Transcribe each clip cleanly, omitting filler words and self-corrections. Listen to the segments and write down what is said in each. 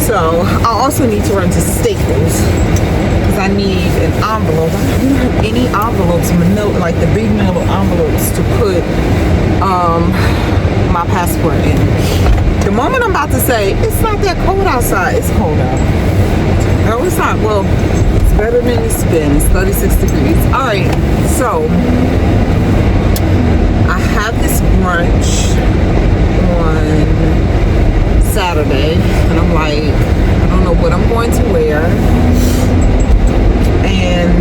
So I also need to run to Staples because I need an envelope. I don't have any envelopes, like the big metal envelopes to put my passport in. The moment I'm about to say, it's not that cold outside, it's cold out. No, it's not. Well, it's better than it's been. It's 36 degrees. All right, so I have this brunch on Saturday, and I'm like, I don't know what I'm going to wear, and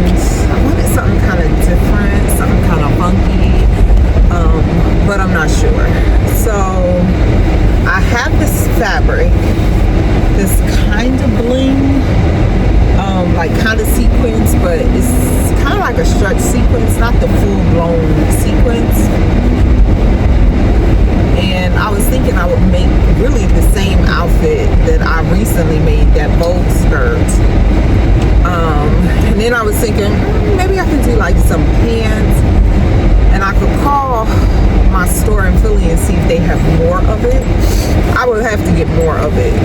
I wanted something kind of different, something kind of funky, but I'm not sure. So I have this fabric, this kind of bling, like kind of sequins, but it's kind of like a stretch sequence, not the full-blown sequence. And I was thinking I would make really the same outfit that I recently made, that bold skirt. And then I was thinking, maybe I could do like some pants, and I could call my store in Philly and see if they have more of it. I would have to get more of it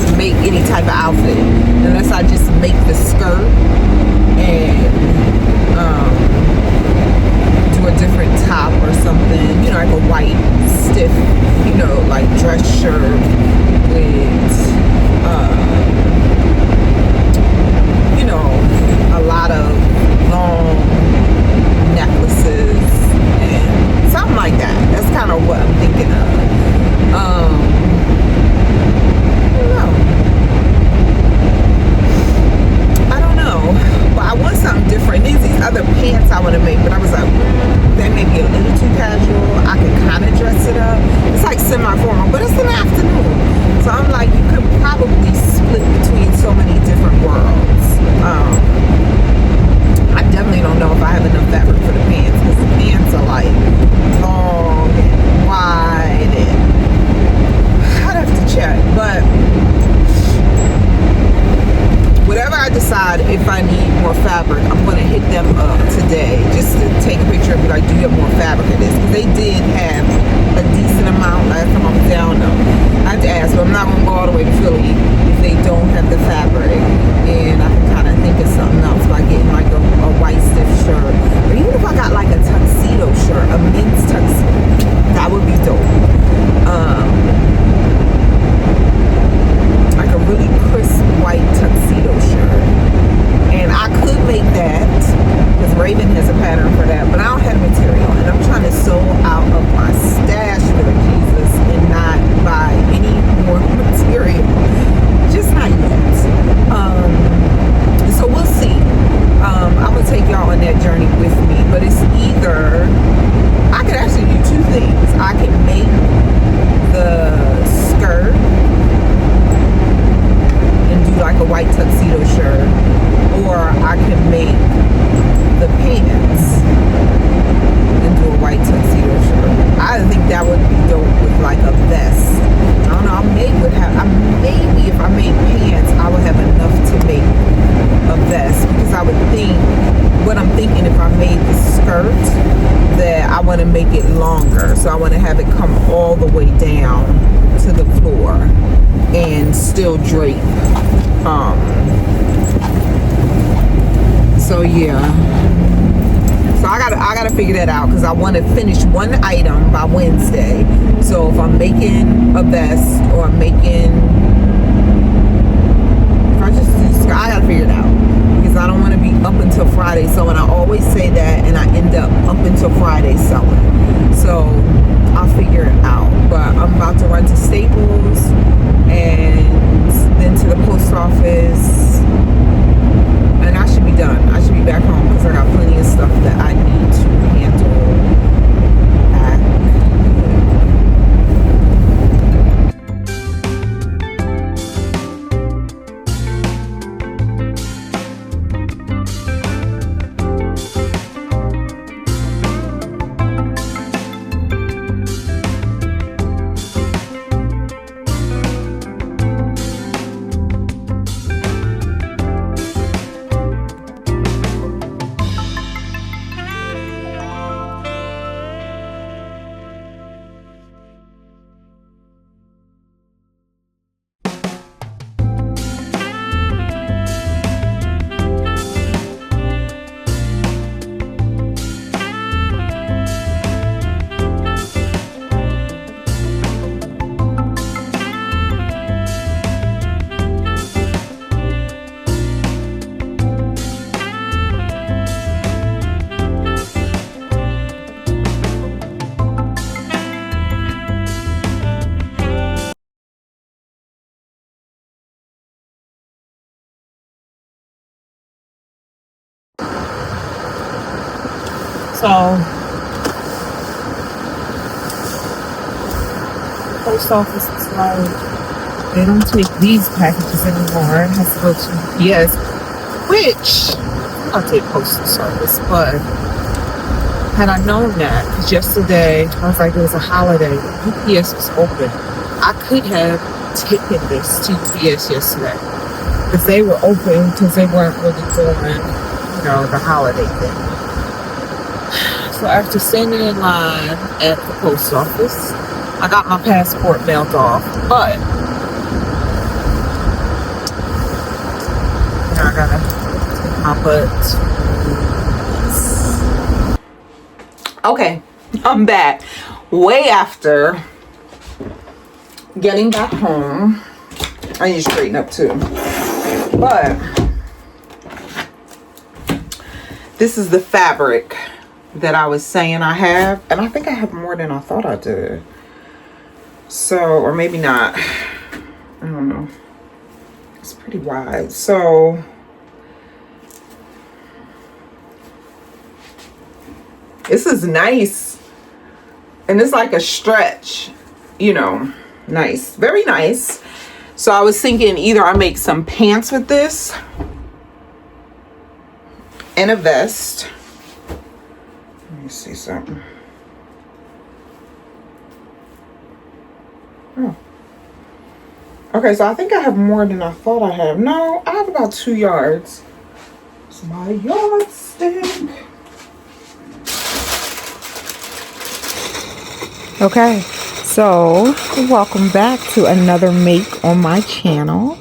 to make any type of outfit, unless I just make the skirt and do a different top or something, you know, like a white stiff, you know, like dress shirt with you know, a lot of long necklaces and something like that. That's kind of what I'm thinking of. I don't know, but I want something different. There's these other pants I want to make, but I was like, that may be a little too casual. I could kind of dress it up. It's like semi-formal, but it's an afternoon, so I'm like, you could probably split between so many different worlds. I definitely don't know if I have enough fabric for the pants, because the pants are like long and wide, and I'd have to check. But whatever I decide, if I need more fabric, I'm going to hit them up today just to take a picture and be like, do you have more fabric in this? Because they did have a decent amount last time I was down them. I had to ask, but I'm not going to go all the way to Philly if they don't have the fabric. And I can kind of think of something else, like getting like a white stiff shirt. Or even if I got like a tuxedo shirt, a men's tuxedo, that would be dope. Like a really crisp white tuxedo shirt. And I could make that, because Raven has a pattern for that, but I don't have material, and I'm trying to sew out of my stash, Lord Jesus, and not buy any more material. Just not yet. So we'll see. I'm gonna take y'all on that journey with me, but it's either, I could actually do two things. I can make the skirt and do like a white tuxedo shirt, or I can make the pants and do a white tuxedo shirt. I think that would be dope with like a vest. I don't know, maybe if I made pants, I would have enough to make a vest, because I would think, what I'm thinking, if I made the skirt, that I want to make it longer, so I want to have it come all the way down to the floor and still drape. So yeah, so I gotta figure that out, because I want to finish one item by Wednesday. So if I'm making a vest, or I'm making, if I just do, I gotta figure it out, because I don't want to be up until Friday sewing. I always say that, and I end up until Friday sewing. So I'll figure it out. But I'm about to run to Staples and then to the post office, and I should be done. I should be back home, because I got plenty of stuff that I need to handle back. So the post office is like, they don't take these packages anymore. It has to go to UPS, which I'll take postal service, but had I known that, because yesterday I was like, it was a holiday, UPS was open. I could have taken this to UPS yesterday because they were open because they weren't really doing, the holiday thing. So after standing in line at the post office, I got my passport mailed off, but now I gotta take my butt. Okay, I'm back. Way after getting back home. I need to straighten up too. But this is the fabric that I was saying I have. And I think I have more than I thought I did. So, or maybe not. I don't know. It's pretty wide. So this is nice. And it's like a stretch, nice, very nice. So I was thinking either I make some pants with this and a vest. Let me see something. Oh. Okay, so I think I have more than I thought I have. No, I have about 2 yards. It's my yardstick. Okay, so welcome back to another make on my channel.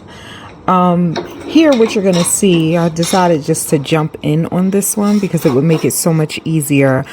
Here what you're gonna see, I decided just to jump in on this one because it would make it so much easier.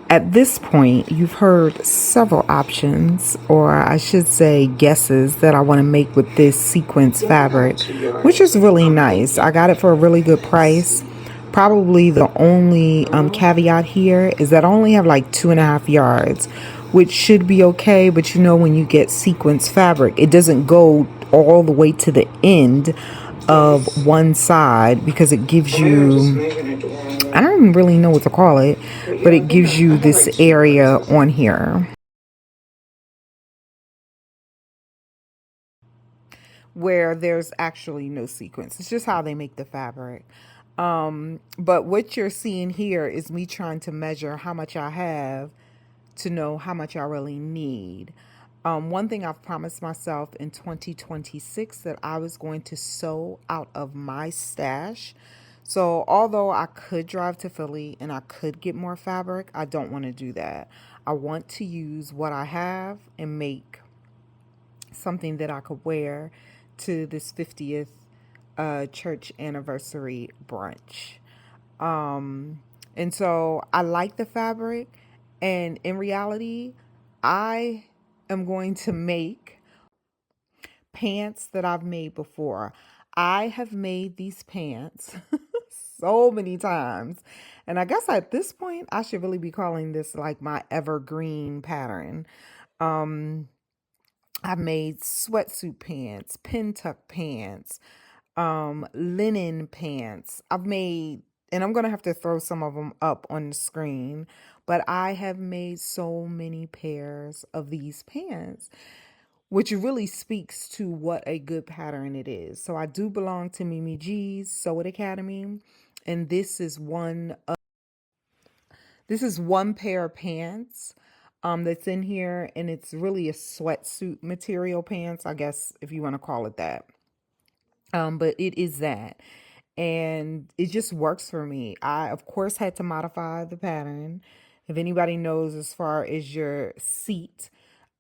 At this point, you've heard several options, or I should say guesses, that I want to make with this sequence fabric, which is really nice. I got it for a really good price. Probably the only caveat here is that I only have like 2.5 yards, which should be okay. But when you get sequence fabric, it doesn't go all the way to the end of one side because it gives you, I don't even really know what to call it, but it gives you this area on here where there's actually no sequence. It's just how they make the fabric. But what you're seeing here is me trying to measure how much I have to know how much I really need. One thing I've promised myself in 2026 that I was going to sew out of my stash. So although I could drive to Philly and I could get more fabric, I don't want to do that. I want to use what I have and make something that I could wear to this 50th church anniversary brunch. And so I like the fabric, and in reality, I am going to make pants that I've made before. I have made these pants so many times. And I guess at this point, I should really be calling this like my evergreen pattern. I've made sweatsuit pants, pin tuck pants, linen pants. I've made, and I'm going to have to throw some of them up on the screen, but I have made so many pairs of these pants, which really speaks to what a good pattern it is. So I do belong to Mimi G's Sew It Academy, and this is one pair of pants that's in here, and it's really a sweatsuit material pants, I guess, if you want to call it that. But it is that. And it just works for me. I, of course, had to modify the pattern. If anybody knows, as far as your seat,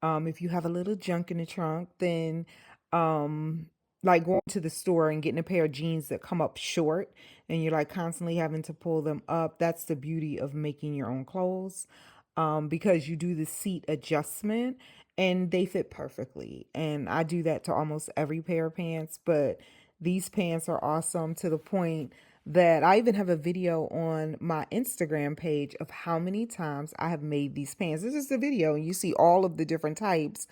if you have a little junk in the trunk, then like going to the store and getting a pair of jeans that come up short and you're like constantly having to pull them up, that's the beauty of making your own clothes. Because you do the seat adjustment and they fit perfectly. And I do that to almost every pair of pants, but these pants are awesome to the point that I even have a video on my Instagram page of how many times I have made these pants. This is the video, and you see all of the different types.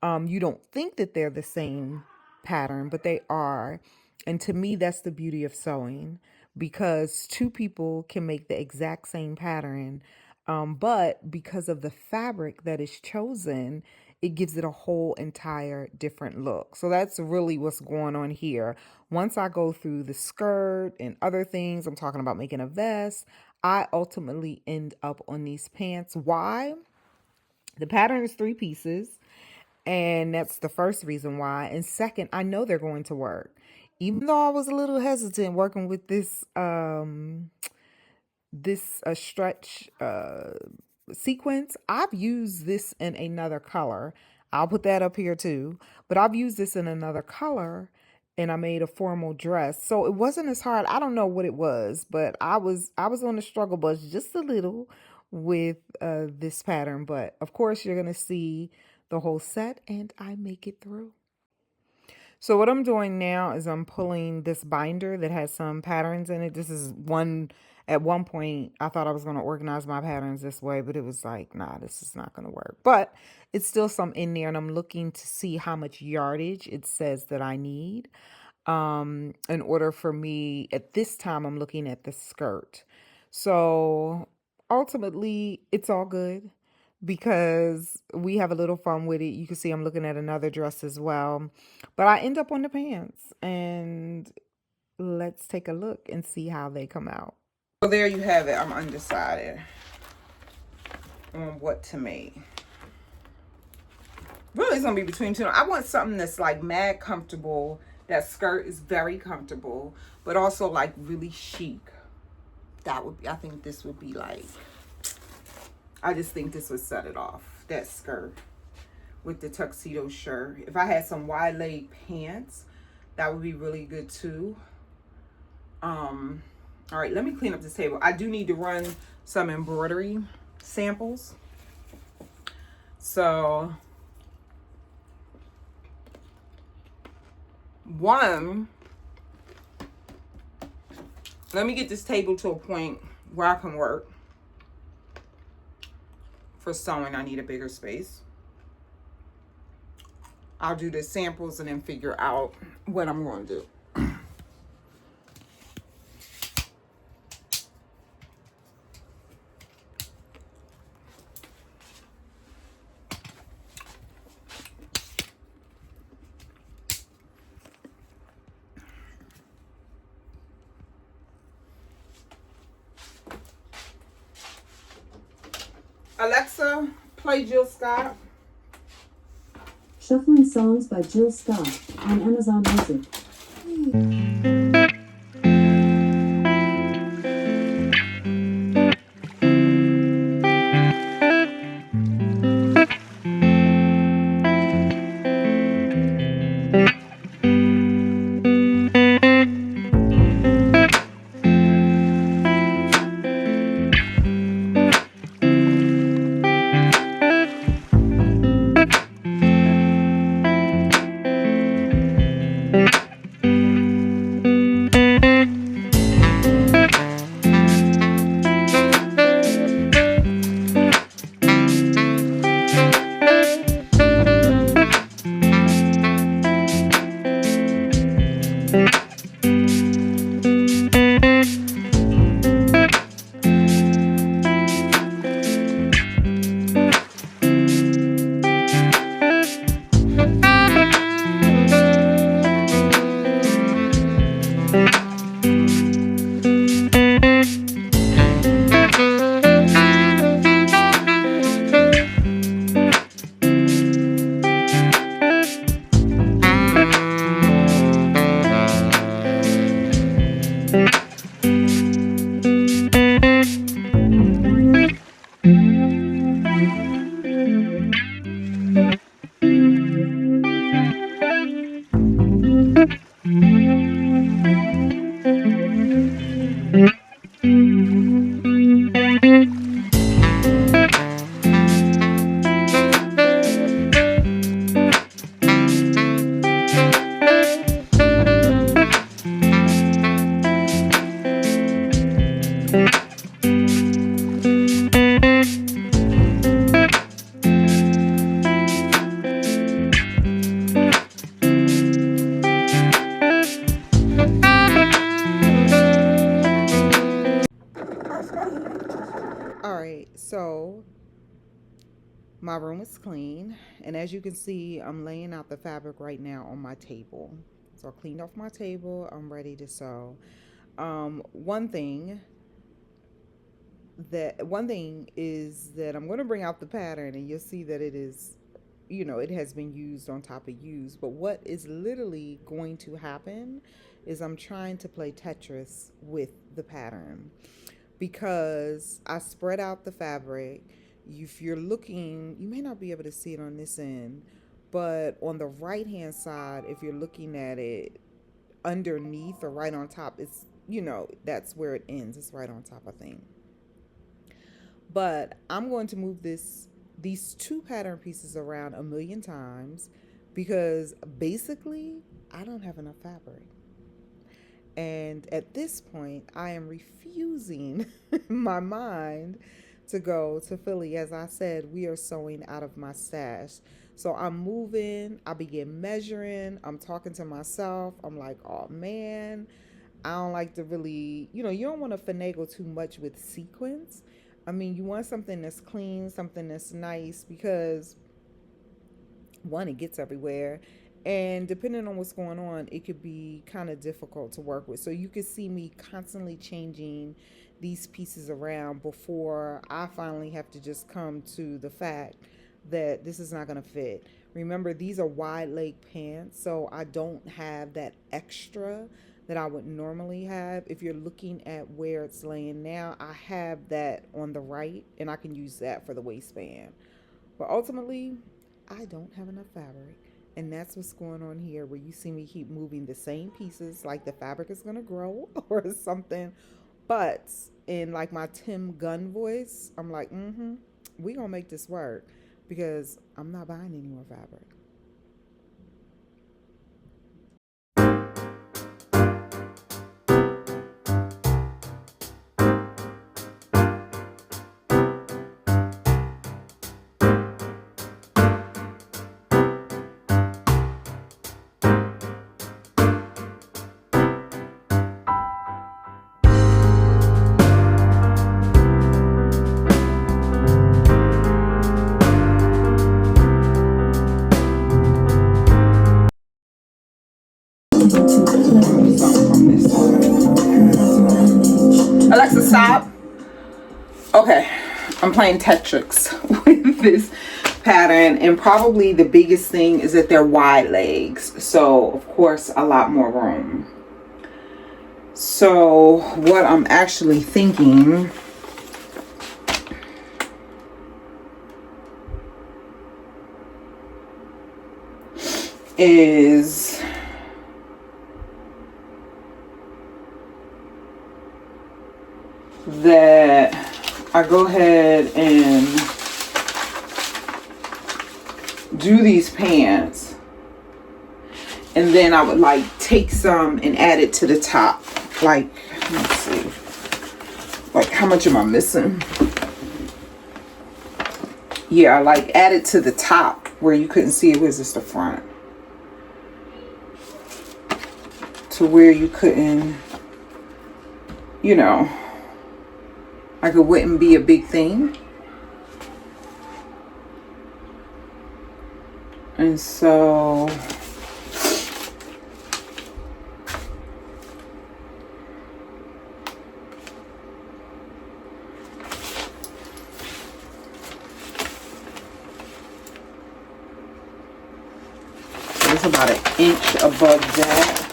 You don't think that they're the same pattern, but they are. And to me, that's the beauty of sewing, because two people can make the exact same pattern But because of the fabric that is chosen, it gives it a whole entire different look. So that's really what's going on here. Once I go through the skirt and other things, I'm talking about making a vest, I ultimately end up on these pants. Why? The pattern is 3 pieces, and that's the first reason why. And second, I know they're going to work. Even though I was a little hesitant working with this stretch sequence, I've used this in another color. I'll put that up here too. But I've used this in another color, and I made a formal dress. So it wasn't as hard. I don't know what it was, but I was on the struggle bus just a little with this pattern. But of course, you're gonna see the whole set, and I make it through. So what I'm doing now is I'm pulling this binder that has some patterns in it. This is one, at one point, I thought I was going to organize my patterns this way, but it was like, nah, this is not going to work. But it's still some in there, and I'm looking to see how much yardage it says that I need. In order for me, at this time, I'm looking at the skirt. So ultimately, it's all good because we have a little fun with it. You can see I'm looking at another dress as well. But I end up on the pants, and let's take a look and see how they come out. So there you have it. I'm undecided on what to make. Really, it's going to be between two. I want something that's like mad comfortable. That skirt is very comfortable, but also like really chic. That would be, I think this would be like, I just think this would set it off. That skirt with the tuxedo shirt. If I had some wide leg pants, that would be really good too. All right, let me clean up this table. I do need to run some embroidery samples. So one, let me get this table to a point where I can work. For sewing, I need a bigger space. I'll do the samples and then figure out what I'm going to do. Alexa, play Jill Scott. Shuffling songs by Jill Scott on Amazon Music. My room is clean, and as you can see, I'm laying out the fabric right now on my table. So I cleaned off my table. I'm ready to sew. One thing is that I'm going to bring out the pattern, and you'll see that it is, it has been used on top of used. But what is literally going to happen is I'm trying to play Tetris with the pattern, because I spread out the fabric. If you're looking, you may not be able to see it on this end, but on the right hand side, if you're looking at it underneath or right on top, it's, that's where it ends. It's right on top, I think. But I'm going to move these two pattern pieces around a million times, because basically I don't have enough fabric. And at this point, I am refusing my mind to go to Philly. As I said, we are sewing out of my stash. So I'm moving, I begin measuring, I'm talking to myself. I'm like, oh man, I don't like to really, you don't want to finagle too much with sequins. I mean, you want something that's clean, something that's nice, because one, it gets everywhere. And depending on what's going on, it could be kind of difficult to work with. So you could see me constantly changing these pieces around before I finally have to just come to the fact that this is not going to fit. Remember, these are wide leg pants, so I don't have that extra that I would normally have. If you're looking at where it's laying now, I have that on the right, and I can use that for the waistband. But ultimately, I don't have enough fabric. And that's what's going on here, where you see me keep moving the same pieces like the fabric is going to grow or something. But in like my Tim Gunn voice, I'm like, we going to make this work, because I'm not buying any more fabric. Alexa, stop. Okay, I'm playing Tetris with this pattern, and probably the biggest thing is that they're wide legs, so of course a lot more room. So what I'm actually thinking is that I go ahead and do these pants, and then I would like take some and add it to the top. Like, let's see, like how much am I missing? Yeah, like add it to the top where you couldn't see it. Was just the front, to where you couldn't, like it wouldn't be a big thing. And so it's about an inch above that.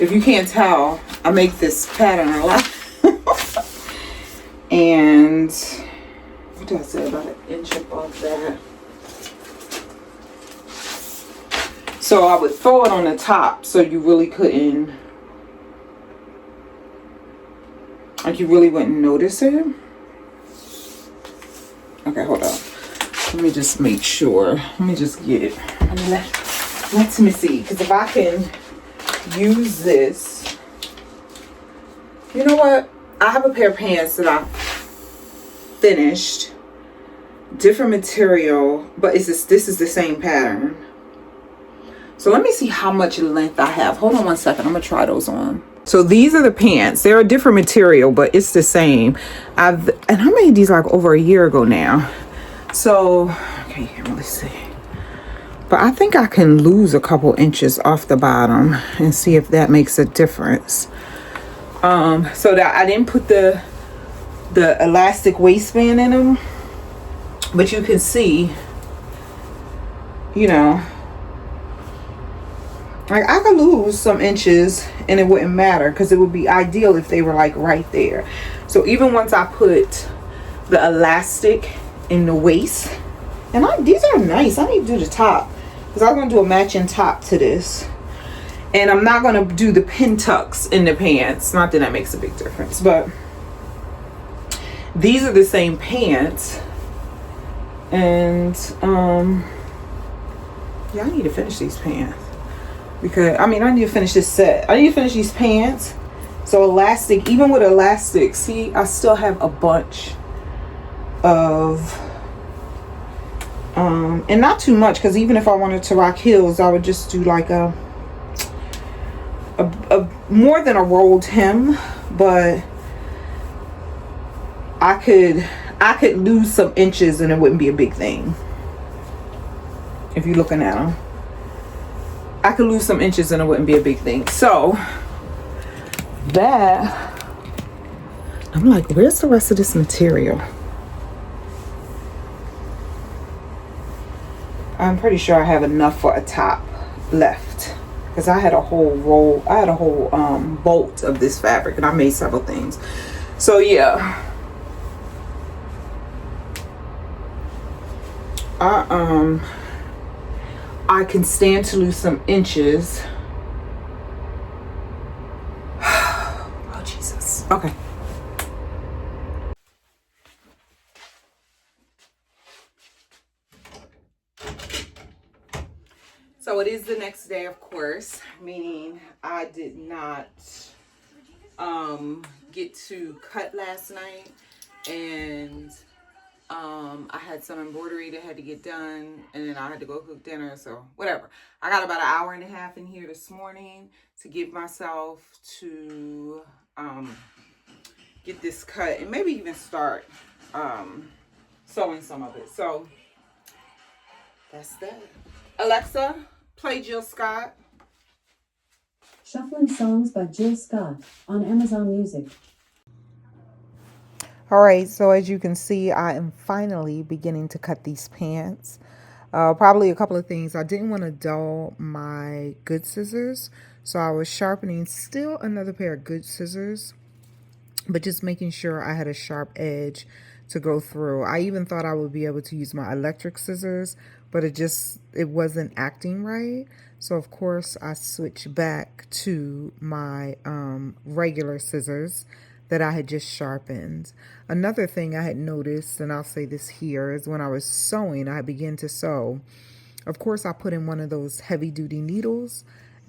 If you can't tell, I make this pattern a lot. And what did I say, about an inch above that? So I would throw it on the top, so you really couldn't, like you really wouldn't notice it. Okay, hold on. Let me just make sure. Let me just get it. Let me see, because if I can use this. You know what? I have a pair of pants that I finished. Different material, but this is the same pattern. So let me see how much length I have. Hold on one second. I'm going to try those on. So these are the pants. They're a different material, but it's the same. And I made these like over a year ago now. So, okay, let's see. But I think I can lose a couple inches off the bottom and see if that makes a difference. So that I didn't put the elastic waistband in them, but you can see, you know, like I could lose some inches and it wouldn't matter, because it would be ideal if they were like right there. So even once I put the elastic in the waist, and these are nice. I need to do the top, because I'm going to do a matching top to this. And I'm not going to do the pin tucks in the pants. Not that that makes a big difference, but these are the same pants. And yeah, I need to finish these pants. Because, I need to finish this set. I need to finish these pants. So elastic, even with elastic, see, I still have a bunch of, and not too much, because even if I wanted to rock heels, I would just do like a more than a rolled hem, but I could lose some inches and it wouldn't be a big thing. If you're looking at them, I could lose some inches and it wouldn't be a big thing. So that, I'm like, where's the rest of this material? I'm pretty sure I have enough for a top left, because I had a whole roll, I had a whole bolt of this fabric, and I made several things. So yeah, I can stand to lose some inches. Oh Jesus. Okay. So it is the next day, of course, meaning I did not get to cut last night, and I had some embroidery that had to get done, and then I had to go cook dinner, so whatever. I got about an hour and a half in here this morning to give myself to get this cut, and maybe even start sewing some of it. So that's that. Alexa, play Jill Scott. Shuffling Songs by Jill Scott on Amazon Music. All right, so as you can see, I am finally beginning to cut these pants. Probably a couple of things. I didn't want to dull my good scissors, so I was sharpening still another pair of good scissors, but just making sure I had a sharp edge to go through. I even thought I would be able to use my electric scissors, but it wasn't acting right. So of course I switched back to my regular scissors that I had just sharpened. Another thing I had noticed, and I'll say this here, is when I was sewing, I began to sew. Of course, I put in one of those heavy duty needles,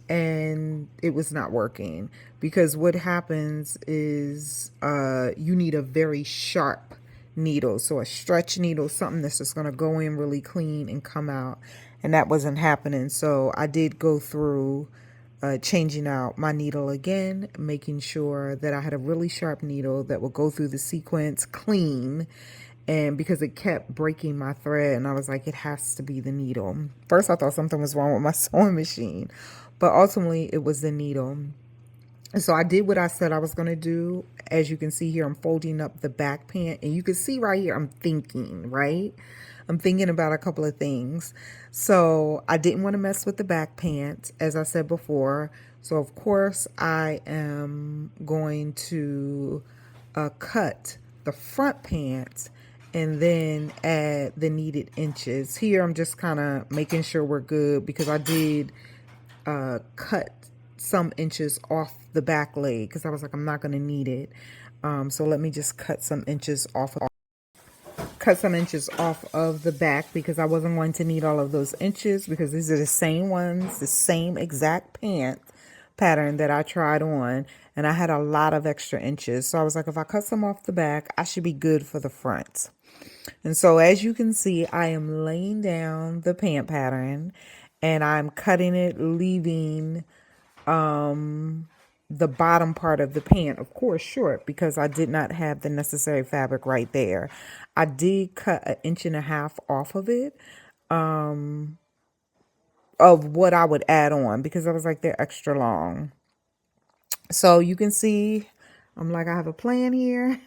and it was not working, because what happens is you need a very sharp needle. So a stretch needle, something that's just going to go in really clean and come out. And that wasn't happening. So I did go through changing out my needle again, making sure that I had a really sharp needle that would go through the sequence clean. And because it kept breaking my thread, and I was like, it has to be the needle. First, I thought something was wrong with my sewing machine, but ultimately it was the needle. So I did what I said I was going to do. As you can see here, I'm folding up the back pant, and you can see right here, I'm thinking, right? I'm thinking about a couple of things. So I didn't want to mess with the back pant, as I said before. So of course I am going to cut the front pant and then add the needed inches. Here I'm just kind of making sure we're good, because I did cut some inches off the back leg, because I was like, I'm not going to need it. So let me just cut some inches off of the back, because I wasn't going to need all of those inches, because these are the same ones, the same exact pant pattern that I tried on, and I had a lot of extra inches. So I was like, if I cut some off the back, I should be good for the front. And so as you can see, I am laying down the pant pattern, and I'm cutting it, leaving the bottom part of the pant, of course, short, because I did not have the necessary fabric right there. I did cut 1.5 inches off of it, of what I would add on, because I was like, they're extra long. So you can see, I'm like, I have a plan here.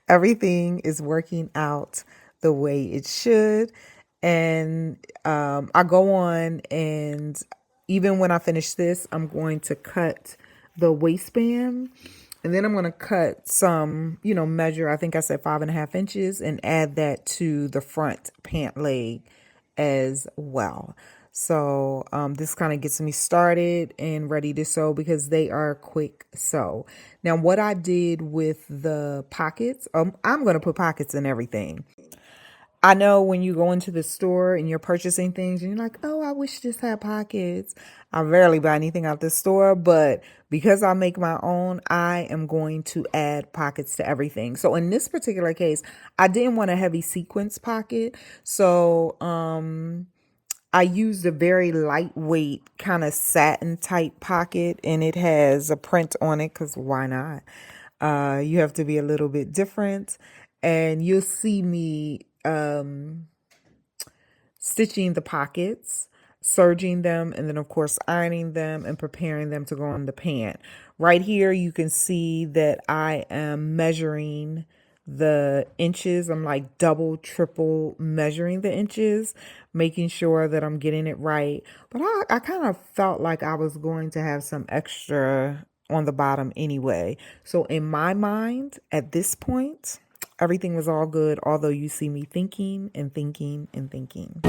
Everything is working out the way it should. And I go on, and even when I finish this, I'm going to cut the waistband. And then I'm going to cut some, measure, I think I said 5.5 inches, and add that to the front pant leg as well. So this kind of gets me started and ready to sew, because they are quick sew. Now, what I did with the pockets, I'm going to put pockets in everything. I know when you go into the store and you're purchasing things and you're like, oh, I wish this had pockets. I rarely buy anything out the store, but because I make my own, I am going to add pockets to everything. So in this particular case, I didn't want a heavy sequence pocket. So I used a very lightweight kind of satin type pocket, and it has a print on it because why not? You have to be a little bit different, and you'll see me stitching the pockets, serging them, and then of course ironing them and preparing them to go on the pant. Right here you can see that I am measuring the inches. I'm like double, triple measuring the inches, making sure that I'm getting it right. But I kind of felt like I was going to have some extra on the bottom anyway. So in my mind, at this point, everything was all good, although you see me thinking and thinking and thinking.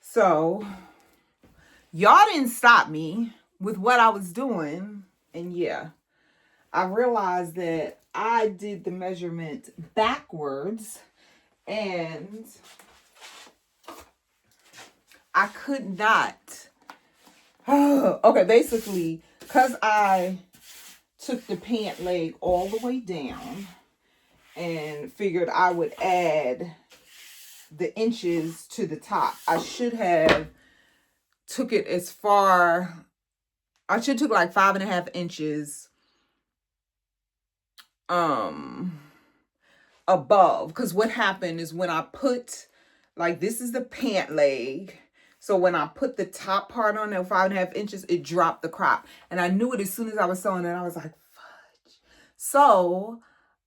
So y'all didn't stop me with what I was doing. And yeah, I realized that I did the measurement backwards, and I could not. Okay, basically, because I took the pant leg all the way down and figured I would add the inches to the top. I should have took it as far, I should took like 5.5 inches above, because what happened is when I put, like, this is the pant leg, so when I put the top part on at 5.5 inches, it dropped the crop, and I knew it as soon as I was sewing it. I was like, fudge. So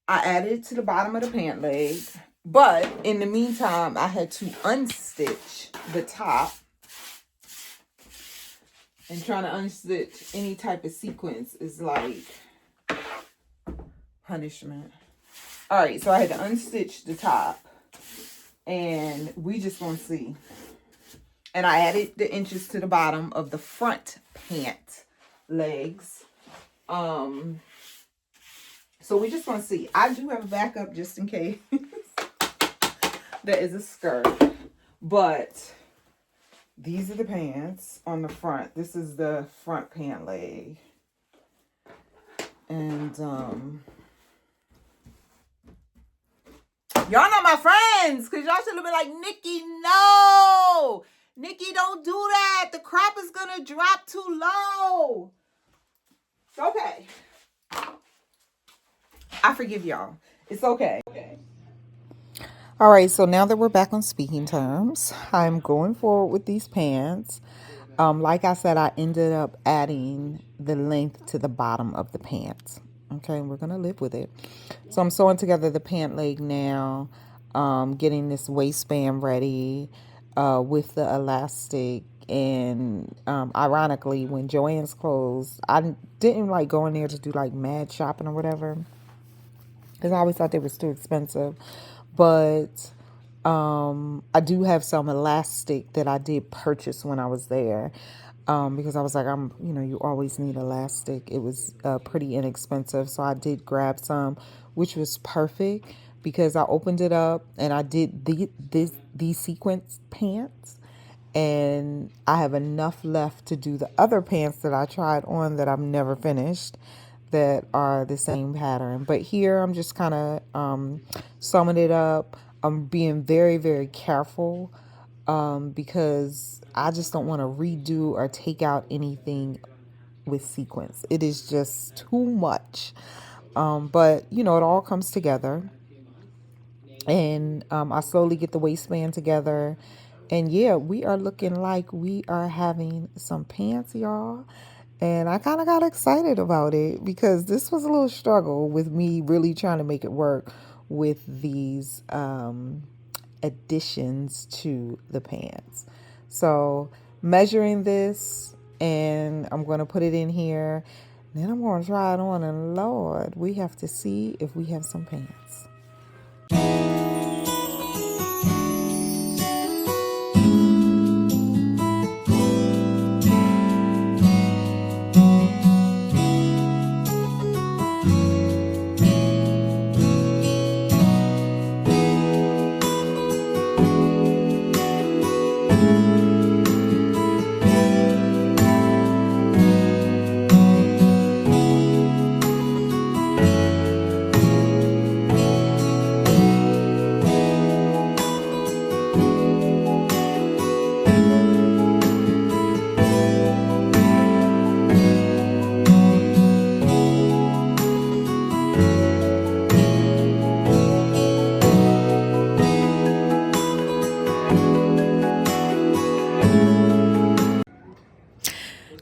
I added it to the bottom of the pant leg, but in the meantime I had to unstitch the top. And trying to unstitch any type of sequence is like punishment. All right, so I had to unstitch the top, and we just gonna see. And I added the inches to the bottom of the front pant legs. So we just want to see. I do have a backup just in case there is a skirt, but these are the pants on the front. This is the front pant leg. And y'all not my friends, because y'all should have been like, Nikki, no. Nikki, don't do that. The crop is going to drop too low. Okay. I forgive y'all. It's okay. All right, so now that we're back on speaking terms, I'm going forward with these pants. Like I said, I ended up adding the length to the bottom of the pants. Okay, we're going to live with it. So I'm sewing together the pant leg now, getting this waistband ready with the elastic. And ironically, when Joann's closed, I didn't like going there to do like mad shopping or whatever, because I always thought they were too expensive. But I do have some elastic that I did purchase when I was there, because I was like, you always need elastic. It was pretty inexpensive, so I did grab some, which was perfect, because I opened it up and I did these sequence pants, and I have enough left to do the other pants that I tried on that I've never finished, that are the same pattern. But here I'm just kind of summing it up. I'm being very, very careful because I just don't want to redo or take out anything with sequins. It is just too much. But, it all comes together. And I slowly get the waistband together. And yeah, we are looking like we are having some pants, y'all. And I kind of got excited about it, because this was a little struggle with me really trying to make it work with these additions to the pants. So measuring this, and I'm going to put it in here. Then I'm going to try it on, and Lord, we have to see if we have some pants.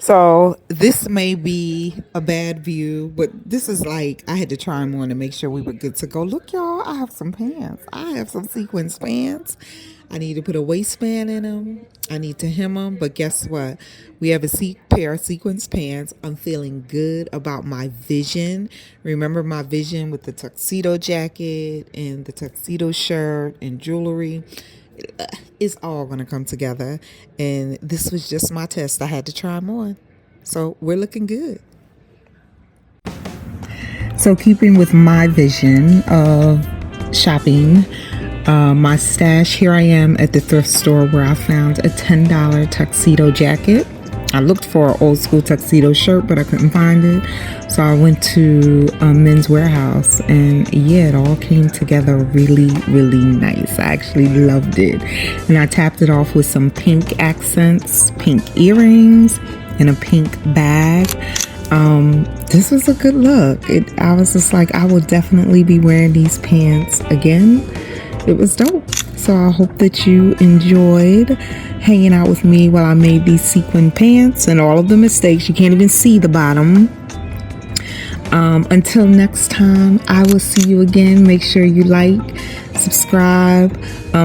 So this may be a bad view, but this is like, I had to try them on to make sure we were good to go. Look, y'all, I have some pants. I have some sequins pants. I need to put a waistband in them. I need to hem them. But guess what? We have a pair of sequins pants. I'm feeling good about my vision. Remember my vision with the tuxedo jacket and the tuxedo shirt and jewelry? It's all going to come together. And this was just my test. I had to try them on. So we're looking good. So keeping with my vision of shopping, my stash, here I am at the thrift store where I found a $10 tuxedo jacket. I looked for an old school tuxedo shirt, but I couldn't find it. So I went to Men's Warehouse, and yeah, it all came together really, really nice. I actually loved it. And I tapped it off with some pink accents, pink earrings, and a pink bag. This was a good look. I was just like, I will definitely be wearing these pants again. It was dope. So I hope that you enjoyed hanging out with me while I made these sequin pants and all of the mistakes. You can't even see the bottom. Until next time, I will see you again. Make sure you like, subscribe,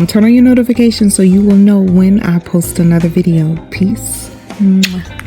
turn on your notifications so you will know when I post another video. Peace. Mwah.